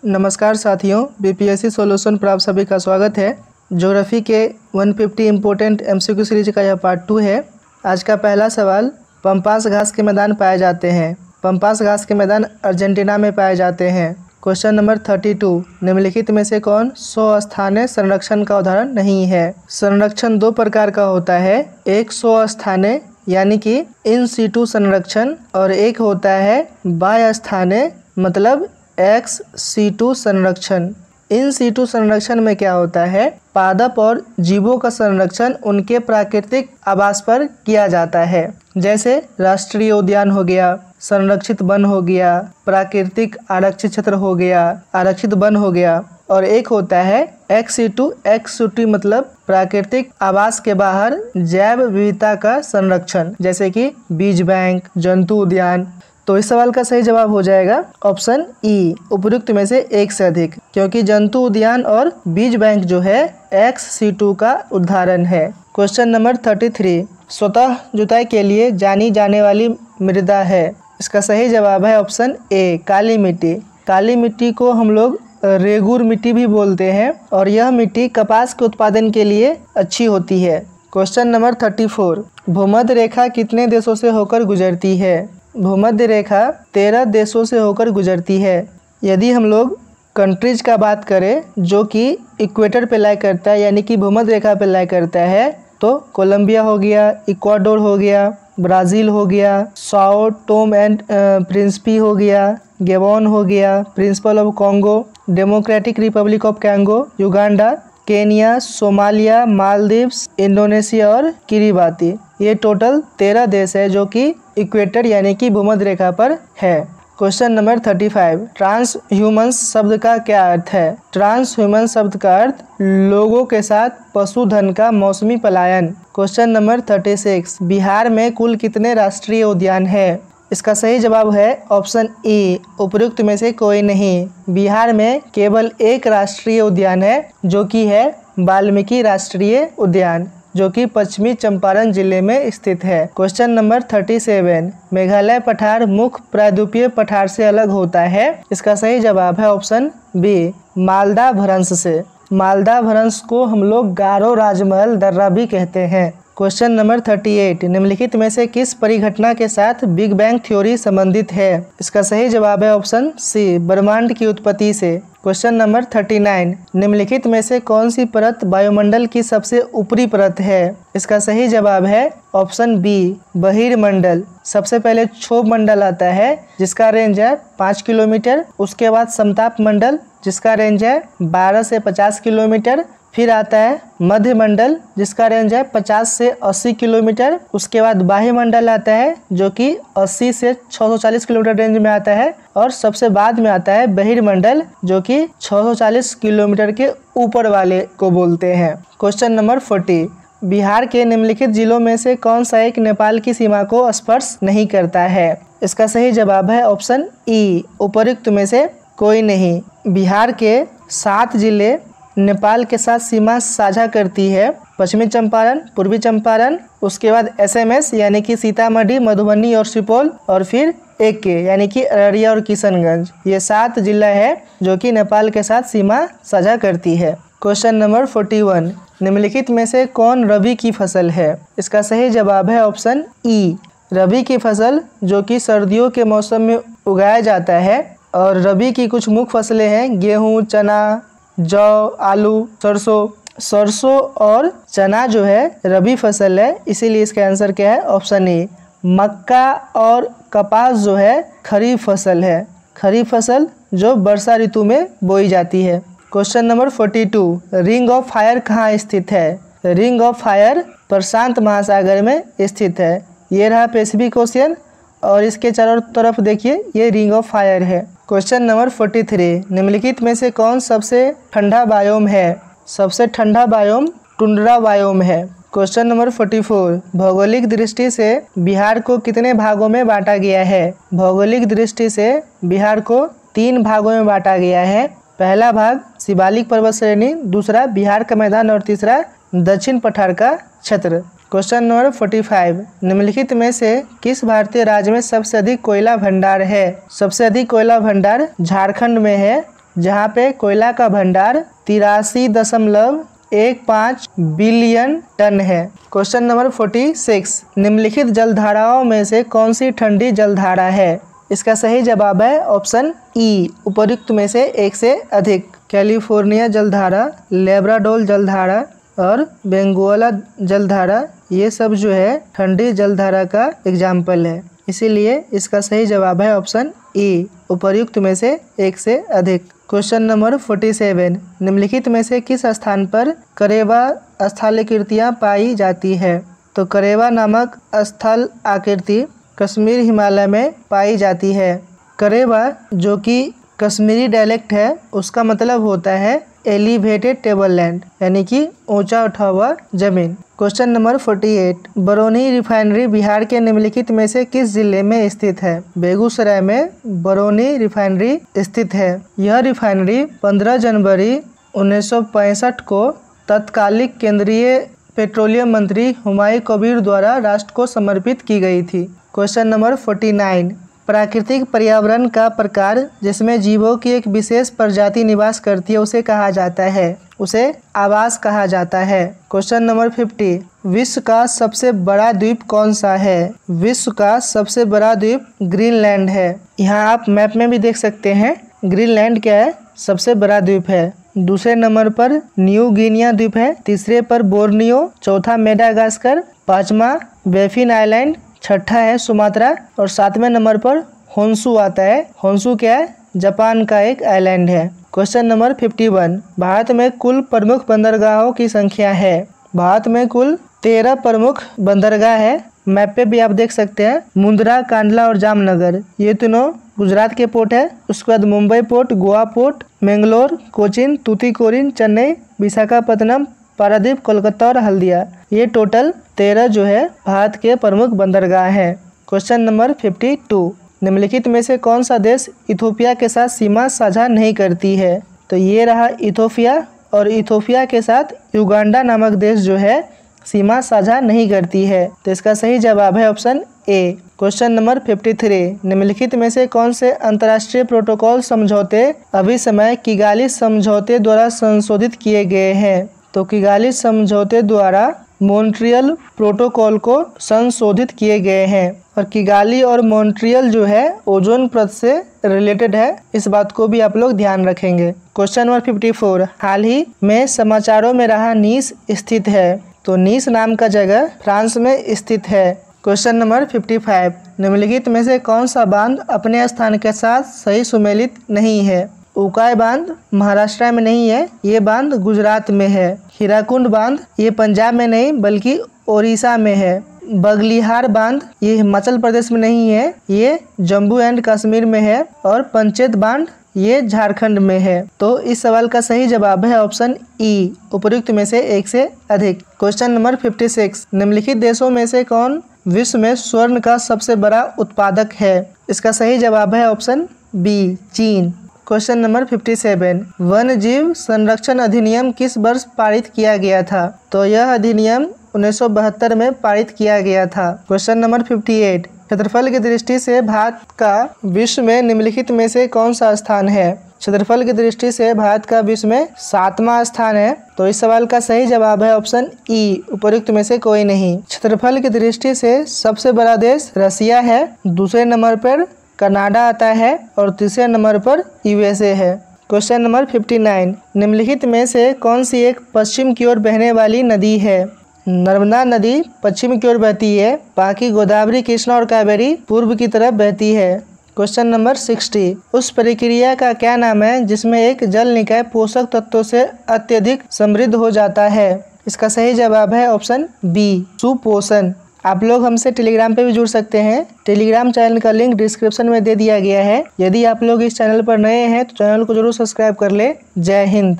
नमस्कार साथियों, BPSC solution पर आप सभी का स्वागत है। ज्योग्राफी के 150 इम्पोर्टेंट एमसीक्यू सीरीज का यह पार्ट 2 है। आज का पहला सवाल, पम्पास घास के मैदान पाए जाते हैं। पम्पास घास के मैदान अर्जेंटीना में पाए जाते हैं। क्वेश्चन नंबर 32, निम्नलिखित में से कौन स्वस्थानीय संरक्षण का उदाहरण नहीं है। संरक्षण दो प्रकार का होता है, एक स्वस्थानीय यानी कि इन सीटू संरक्षण और एक होता है बाह्य स्थानीय मतलब एक्स सीटू संरक्षण। इन सीटू संरक्षण में क्या होता है, पादप और जीवों का संरक्षण उनके प्राकृतिक आवास पर किया जाता है, जैसे राष्ट्रीय उद्यान हो गया, संरक्षित वन हो गया, प्राकृतिक आरक्षित क्षेत्र हो गया, आरक्षित वन हो गया। और एक होता है एक्स सीटू मतलब प्राकृतिक आवास के बाहर जैव विविधता का संरक्षण, जैसे कि बीज बैंक, जंतु उद्यान। तो इस सवाल का सही जवाब हो जाएगा ऑप्शन ई, उपयुक्त में से एक से अधिक, क्योंकि जंतु उद्यान और बीज बैंक जो है एक्स सीटू का उदाहरण है। क्वेश्चन नंबर 33, स्वतः जुताई के लिए जानी जाने वाली मृदा है। इसका सही जवाब है ऑप्शन ए, काली मिट्टी। काली मिट्टी को हम लोग रेगुर मिट्टी भी बोलते हैं और यह मिट्टी कपास के उत्पादन के लिए अच्छी होती है। क्वेश्चन नंबर 34, भूमध्य रेखा कितने देशों से होकर गुजरती है। भूमध्य रेखा 13 देशों से होकर गुजरती है। यदि हम लोग कंट्रीज का बात करें जो कि इक्वेटर पे लाई करता है यानी कि भूमध्य रेखा पे लाई करता है, तो कोलंबिया हो गया, इक्वाडोर हो गया, ब्राज़ील हो गया, साओ टोम एंड प्रिंसिपी हो गया, गेबोन हो गया, principle of Congo, democratic Republic of Congo, Uganda, Kenya, Somalia, Maldives, Indonesia और किरिबाती। ये टोटल 13 देश है जो कि इक्वेटर यानी कि भूमध्य रेखा पर है। क्वेश्चन नंबर 35, ट्रांस ह्यूमन्स शब्द का क्या अर्थ है। ट्रांस ह्यूमन शब्द का अर्थ लोगों के साथ पशुधन का मौसमी पलायन। क्वेश्चन नंबर 36, बिहार में कुल कितने राष्ट्रीय उद्यान है। इसका सही जवाब है ऑप्शन ई, उपयुक्त में से कोई नहीं। बिहार में केवल एक राष्ट्रीय उद्यान है जो कि है वाल्मीकि राष्ट्रीय उद्यान, जो कि पश्चिमी चंपारण जिले में स्थित है। क्वेश्चन नंबर 37, मेघालय पठार मुख्य प्रायद्वीपीय पठार से अलग होता है। इसका सही जवाब है ऑप्शन बी, मालदा भ्रंश से। मालदा भ्रंश को हम लोग गारो राजमहल दर्रा भी कहते हैं। क्वेश्चन नंबर 38, निम्नलिखित में से किस परिघटना के साथ बिग बैंग थ्योरी संबंधित है। इसका सही जवाब है ऑप्शन सी, ब्रह्मांड की उत्पत्ति से। क्वेश्चन नंबर 39, निम्नलिखित में से कौन सी परत वायुमंडल की सबसे ऊपरी परत है। इसका सही जवाब है ऑप्शन बी, बहिर्मंडल। सबसे पहले क्षोभ मंडल आता है जिसका रेंज है 5 किलोमीटर, उसके बाद समताप मंडल जिसका रेंज है 12 से 50 किलोमीटर, फिर आता है मध्य मंडल जिसका रेंज है 50 से 80 किलोमीटर, उसके बाद बाह्य मंडल आता है जो कि 80 से 640 किलोमीटर रेंज में आता है, और सबसे बाद में आता है बहिर्मंडल जो कि 640 किलोमीटर के ऊपर वाले को बोलते हैं। क्वेश्चन नंबर 40, बिहार के निम्नलिखित जिलों में से कौन सा एक नेपाल की सीमा को स्पर्श नहीं करता है। इसका सही जवाब है ऑप्शन ई, उपयुक्त में से कोई नहीं। बिहार के 7 जिले नेपाल के साथ सीमा साझा करती है, पश्चिमी चंपारण, पूर्वी चंपारण, उसके बाद एसएमएस यानी कि सीतामढ़ी, मधुबनी और सुपौल, और फिर एक के यानी कि अररिया और किशनगंज। ये 7 जिला है जो कि नेपाल के साथ सीमा साझा करती है। क्वेश्चन नंबर 41, निम्नलिखित में से कौन रबी की फसल है। इसका सही जवाब है ऑप्शन ई, रबी की फसल जो कि सर्दियों के मौसम में उगाया जाता है। और रबी की कुछ मुख्य फसलें हैं गेहूँ, चना, जौ, आलू, सरसों और चना जो है रबी फसल है, इसीलिए इसका आंसर क्या है ऑप्शन ए। मक्का और कपास जो है खरीफ फसल है, खरीफ फसल जो वर्षा ऋतु में बोई जाती है। Question number 42, ring of fire कहाँ स्थित है। रिंग ऑफ फायर प्रशांत महासागर में स्थित है। ये रहा पैसिफिक ओशियन और इसके चारों तरफ देखिए ये रिंग ऑफ फायर है। क्वेश्चन नंबर 43, निम्नलिखित में से कौन सबसे ठंडा बायोम है। सबसे ठंडा बायोम टुंड्रा बायोम है। क्वेश्चन नंबर 44, भौगोलिक दृष्टि से बिहार को कितने भागों में बांटा गया है। भौगोलिक दृष्टि से बिहार को 3 भागों में बांटा गया है। पहला भाग शिवालिक पर्वत श्रेणी, दूसरा बिहार का मैदान और तीसरा दक्षिण पठार का क्षेत्र। क्वेश्चन नंबर 45, निम्नलिखित में से किस भारतीय राज्य में सबसे अधिक कोयला भंडार है। सबसे अधिक कोयला भंडार झारखंड में है जहाँ पे कोयला का भंडार 83.15 बिलियन टन है। क्वेश्चन नंबर 46, निम्नलिखित जलधाराओं में से कौन सी ठंडी जलधारा है? इसका सही जवाब है ऑप्शन ई, उपर्युक्त में से एक से अधिक। कैलिफोर्निया जलधारा, लेब्राडोर जलधारा और बेंगुएला जलधारा, ये सब जो है ठंडी जलधारा का एग्जाम्पल है, इसीलिए इसका सही जवाब है ऑप्शन ई, उपर्युक्त में से एक से अधिक। क्वेश्चन नंबर 47, निम्नलिखित में से किस स्थान पर करेवा स्थलाकृतियाँ पाई जाती है? तो करेवा नामक स्थल आकृति कश्मीर हिमालय में पाई जाती है। करेवा जो कि कश्मीरी डायलेक्ट है, उसका मतलब होता है एलिवेटेड टेबल लैंड, यानी कि ऊंचा उठा हुआ जमीन। Question number 48, Barauni refinery Bihar के निम्नलिखित में से किस जिले में स्थित है? बेगूसराय में बरौनी रिफाइनरी स्थित है। यह रिफाइनरी 15 जनवरी 1965 को तत्कालिक केंद्रीय पेट्रोलियम मंत्री हुमायूं कबीर द्वारा राष्ट्र को समर्पित की गई थी। क्वेश्चन नंबर 49, प्राकृतिक पर्यावरण का प्रकार जिसमें जीवों की एक विशेष प्रजाति निवास करती है उसे कहा जाता है, उसे आवास कहा जाता है। क्वेश्चन नंबर 50, विश्व का सबसे बड़ा द्वीप कौन सा है? विश्व का सबसे बड़ा द्वीप ग्रीनलैंड है। यहाँ आप मैप में भी देख सकते हैं, ग्रीनलैंड क्या है? सबसे बड़ा द्वीप है। दूसरे नंबर पर न्यू गिनिया द्वीप है, तीसरे पर बोर्नियो, चौथा मेडागास्कर, पांचवा बेफिन आइलैंड, छठा है सुमात्रा और 7वें नंबर पर होन्शु आता है। होन्शु क्या है? जापान का एक आइलैंड है। क्वेश्चन नंबर 51, भारत में कुल प्रमुख बंदरगाहों की संख्या है? भारत में कुल 13 प्रमुख बंदरगाह है। मैप पे भी आप देख सकते हैं, मुंद्रा, कांडला और जामनगर, ये तीनों गुजरात के पोर्ट है। उसके बाद मुंबई पोर्ट, गोवा पोर्ट, मैंगलोर, कोचिन, तूतीकोरिन, चेन्नई, विशाखापत्तनम, पारादीप, कोलकाता और हल्दिया, ये टोटल 13 जो है भारत के प्रमुख बंदरगाह हैं। क्वेश्चन नंबर 52, निम्नलिखित में से कौन सा देश इथोपिया के साथ सीमा साझा नहीं करती है? तो ये रहा इथोपिया, और इथोपिया के साथ युगांडा नामक देश जो है सीमा साझा नहीं करती है, तो इसका सही जवाब है ऑप्शन ए। क्वेश्चन नंबर 53, निम्नलिखित में से कौन से अंतर्राष्ट्रीय प्रोटोकॉल समझौते अभी समय किगाली समझौते द्वारा संशोधित किए गए हैं? तो किगाली समझौते द्वारा मॉन्ट्रियल प्रोटोकॉल को संशोधित किए गए हैं, और किगाली और मॉन्ट्रियल जो है ओजोन परत से रिलेटेड है, इस बात को भी आप लोग ध्यान रखेंगे। क्वेश्चन नंबर 54, हाल ही में समाचारों में रहा नीस स्थित है? तो नीस नाम का जगह फ्रांस में स्थित है। क्वेश्चन नंबर 55, निम्नलिखित में से कौन सा बांध अपने स्थान के साथ सही सुमेलित नहीं है? उकाई बांध महाराष्ट्र में नहीं है, ये बांध गुजरात में है। हीराकुंड बांध ये पंजाब में नहीं बल्कि ओडिशा में है। बगलिहार बांध ये हिमाचल प्रदेश में नहीं है, ये जम्मू एंड कश्मीर में है। और पंचेत बांध ये झारखंड में है। तो इस सवाल का सही जवाब है ऑप्शन ई, उपर्युक्त में से एक से अधिक। क्वेश्चन नंबर 56, निम्नलिखित देशों में से कौन विश्व में स्वर्ण का सबसे बड़ा उत्पादक है? इसका सही जवाब है ऑप्शन बी, चीन। क्वेश्चन नंबर 57, वन्य जीव संरक्षण अधिनियम किस वर्ष पारित किया गया था? तो यह अधिनियम 1972 में पारित किया गया था। क्वेश्चन नंबर 58, क्षेत्रफल की दृष्टि से भारत का विश्व में निम्नलिखित में से कौन सा स्थान है? क्षेत्रफल की दृष्टि से भारत का विश्व में 7वां स्थान है। तो इस सवाल का सही जवाब है ऑप्शन ई, उपर्युक्त में से कोई नहीं। क्षेत्रफल की दृष्टि से सबसे बड़ा देश रसिया है, दूसरे नंबर पर कनाडा आता है और तीसरे नंबर पर यूएसए है। क्वेश्चन नंबर 59, निम्नलिखित में से कौन सी एक पश्चिम की ओर बहने वाली नदी है? नर्मदा नदी पश्चिम की ओर बहती है, बाकी गोदावरी, कृष्णा और कावेरी पूर्व की तरफ बहती है। क्वेश्चन नंबर 60, उस प्रक्रिया का क्या नाम है जिसमें एक जल निकाय पोषक तत्वों से अत्यधिक समृद्ध हो जाता है? इसका सही जवाब है ऑप्शन बी, सुपोषण। आप लोग हमसे टेलीग्राम पे भी जुड़ सकते हैं। टेलीग्राम चैनल का लिंक डिस्क्रिप्शन में दे दिया गया है। यदि आप लोग इस चैनल पर नए हैं तो चैनल को जरूर सब्सक्राइब कर ले। जय हिंद।